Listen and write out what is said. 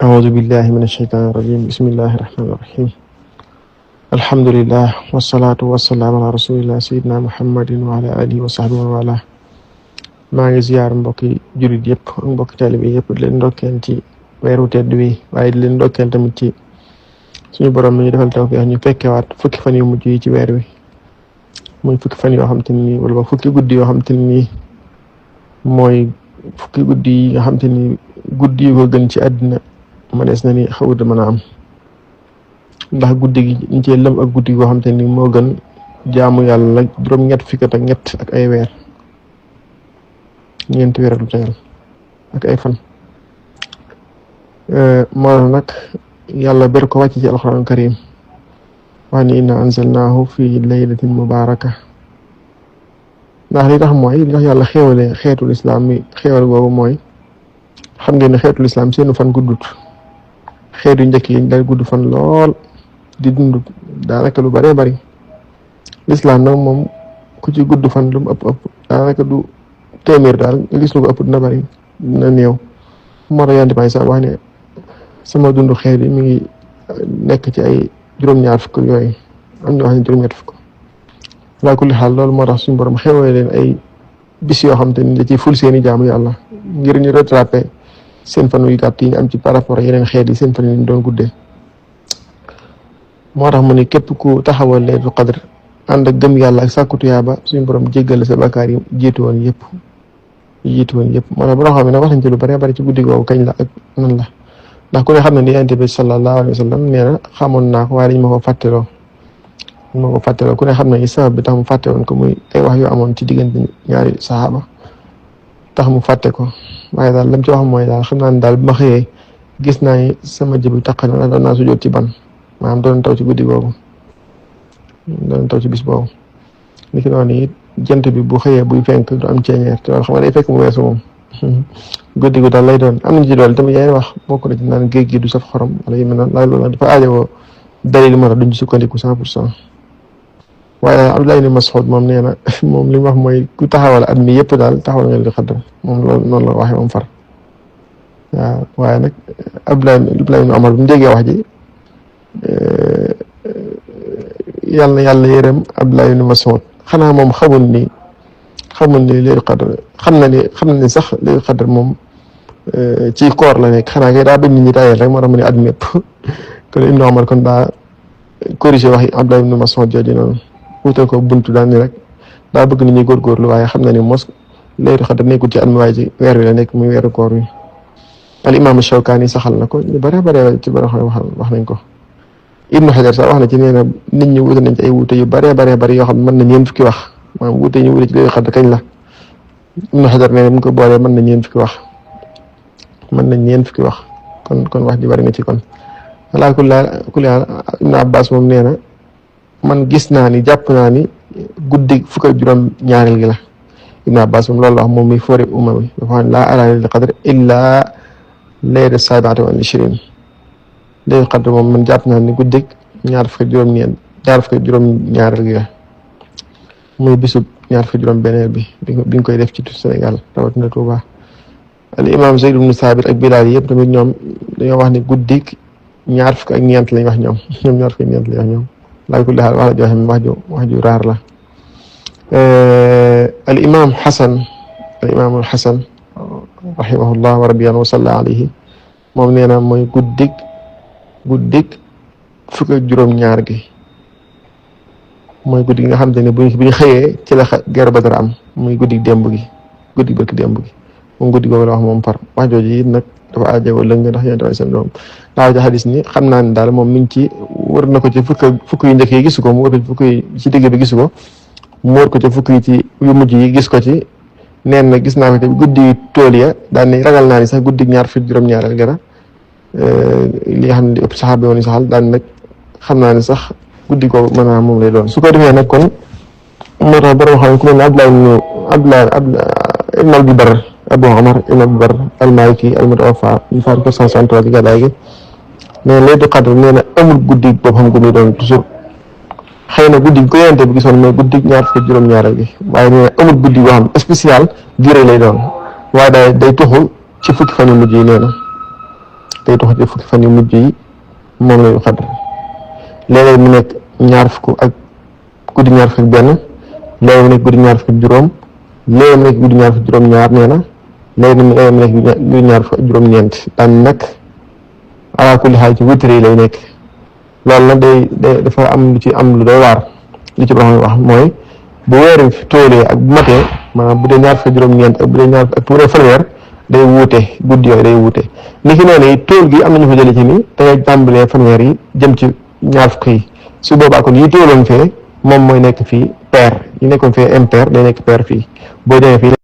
أعوذ بالله من الشيطان الرجيم بسم الله الرحمن الرحيم الحمد لله والصلاة والسلام على رسول الله سيدنا محمد وعلى آله وصحبه وعلى maa ngi ziyaar mbokki jullit yëpp ak mbokki taalibe yëpp di leen ndokkeel ci weeru tedd wi waaye di leen ndokkeel tamit ci suñu borom mi ñu defal tawfeex ñu fekkewaat fukki fan yu mujj yi ci weer wi muy fukki fan yoo xam te ni wala ba fukki guddi yoo xam te ni mooy fukki guddi yi nga xam te ni guddi yu ko gën ci àddina manees na ni xawut mën a am ndax guddi gi ñu cee lëm ak guddi goo xam te ni moo gën jaamu yàlla juróom-ñett fukki ak ñett ak ay weer ñeenti weer lu tegal ak ay fan moo nag yàlla ber ko wàcc ci alxuraan karim wax ni inna anzalnaahu fi laylatin mubaraka ndax li tax yàlla xéewale xeetul islam mi xéewal googu mooy xam ngeen ne xeetul islam seenu fan guddut xeet yu njëkk yi day gudd fan lool di dund daanaka lu bëree bëri lislaam nag moom ku ci gudd fan lu mu ëpp daanaka du téeméer daal nga gis lu ko ëpp dina bëri dina néew moo tax yonent bi sax wax ne sama dund xeet yi mi ngi nekk ci ay juróom-ñaar fukk yooyu am na wax ne juróom-ñett fukk laa kulli xaal loolu moo tax suñu borom xewee leen ay bis yoo xam te ni da ciy ful seeni jaamu yàlla ngir ñu rattrapé seen fan yu gàtt yi ñu am ci par rapport ak yeneen xeet yi seen fan yi ñu doon guddee moo tax mu ne képp ku taxawal laylatul qadr ànd ak gëm yàlla ak sàkku tuyaaba suñu borom jéggal sa bakkaar yi jiitu woon yëpp moo tax boo xam ne nag wax nañ ci lu bari bari ci guddi googu kañ la ak nan la ndax ku ne xam ne ni yonent bi sallallahu alayhi wa sallam nee na xamoon naa ko waaye dañ ma ko fàtteloo ku ne xam ne sabab bi tax mu fàtte woon ko muy ay wax yu amoon ci diggante ñaari saxaaba tax mu fàtte ko waaye daal lam ci wax mooy daal xam naa ne daal bu ma xëyee gis naa ni sama jëbi taq na doon naa sujjóot ci ban maanaam doon taw ci guddi googu doon taw ci bis boobu ni ki noonu it jant bi bu xëyee buy fenk du am ceeñeer te loolu xam nga day fekk mu weesu moom guddi gu daal lay doon am nañ ci dool tamit yeneen wax bokk na ci naan géej gi du saf xorom wala yu mel noonu loolu nag dafa aajowoo dalil moo tax duñ ci sukkandiku 100% waaye Abdullah ibn Mas'ud moom nee na moom li mu wax mooy ku taxawal at mi yëpp daal taxawal nga li xaddam moom loolu noonu la waxee moom far waaw waaye nag Abdullah ibn Umar bu mu déggee wax ji yàlla na yàlla yërëm Abdullah ibn Mas'ud xanaa moom xamul ni Laylatul Qadr xam na ni sax Laylatul Qadr moom ci koor la nekk xanaa kay daa bañ nit ñi tayal rek moo tax mu ne at mi yëpp kon Ibn Umar kon daa corrigé wax yi Abdullah ibn Mas'ud jooju noonu wutal ko buntu daal ni rek daa bëgg nit ñi góorgóorlu waaye xam na ni mos Laylatul Qadr nekkul ci at mi waaye ci weer wi la nekk muy weeru koor wi al imam Shawkaani saxal na ko ñu bare ci bare wax nañ ko Ibnu Hajar sax wax na ci nee na nit ñi wuute nañ ci ay wuute yu bare yoo xam ne mën na ñeent fukki wax maanaam wuute ñu wuute ci Laylatul Qadr kañ la Ibnu Hajar nee na bu ñu ko boolee mën na ñeent fukki wax kon wax ji bari nga ci kon alaa kulli haal Ibnu Abbas moom nee na man gis naa ni jàpp naa ni guddi fukk ak juróom ñaareel gi la Ibnu Abbas moom loolu la wax moom mi foore umma bi dafa xam ne laa araa Laylatul Qadr illaa layla sabi'ati wal ishriin Laylatul Qadr moom man jàpp naa ni guddi ñaar fukk ak juróom ñaareel gi la muy bisub ñaar fukk ak juróom beneel bi nga koy def ci Sénégal rawatina Touba al imam Zayd ibn Sabit ak Bilal yëpp tamit ñoom dañoo wax ni guddi ñaar fukk ak ñeent lañ wax ñoom ñaar fukk ak ñeent lañ wax ñoom laa kulli xaal wax la joo xam ne wax ju raar la al imam Hasan rahimahullah wa rabbiyan wa salla alayhi moom nee na mooy guddik fukk ak juróom ñaar gi mooy guddi gi nga xam te ne bu ñu xëyee ci la guerre Badar am muy guddik démb gi barki démb gi moom guddi googu la wax moom far wax jooju it nag dafa aajowoo lëng ndax yéen tamit seen doom daaw ja xadis ni xam naa ne daal moom mi ngi ci wër na ko ci fukk yu njëkk yi gisu ko mu wër ko ci fukk yi ci digg bi gisu ko mu wër ko ci fukk yi ci yu mujj yi gis ko ci neen na gis naa ko ci guddi tool ya daal ni ragal naa ni sax guddi ñaar fukk juróom-ñaareel gara li nga xam ne di ëpp saxaaba yoon yi saxal daal nag xam naa ne sax guddi ko mën naa moom lay doon su ko defee nag kon moo tax borom xam ne ku ne Abdullah ibn Abdul Barr Abu Umar ibn Abdul Barr al-Maliki al-Mutawaffa ñu faat ko 163 ci gàddaay gi mais Laylatul Qadr nee na amul guddi boo xam gu muy doon toujours xëy na guddi ko yonent bi gisoon mooy guddi ñaar fukk juróom-ñaareel gi waaye nee na amul guddi boo xam spécial durée lay doon waaye day tuxu ci fukki fan yu mujj yi nee na day dox ci fukki fan yu mujj yi moom lañu xadr léeg-léeg mu nekk ñaar fukk ak guddi ñaar fukk ak benn léeg-léeg mu nekk guddi ñaar fukk ak juróom léeg-léeg mu nekk guddi ñaar fukk ak juróom-ñaar nee na léeg-léeg mu nekk guddi ñaar fukk ak juróom-ñeent daan nag ala kulli xaal ci witr yi lay nekk loolu nag day dafa am lu ci am lu doy waar li ci borom wax mooy bu weer wi toolee ak bu matee maanaam bu dee ñaar fukk juróom-ñeent ak bu dee ñaar ak bu dee fanweer day wuute guddi yooyu day wuute ni ki noonu tool gi am nañu ko jëlee ci ni da ngay tàmbalee fanweer yi jëm ci ñaar fukk yi su boobaa kon yi tooloon fee moom mooy nekk fii pair yi nekkoon fee impair day nekk pair fii boo demee fii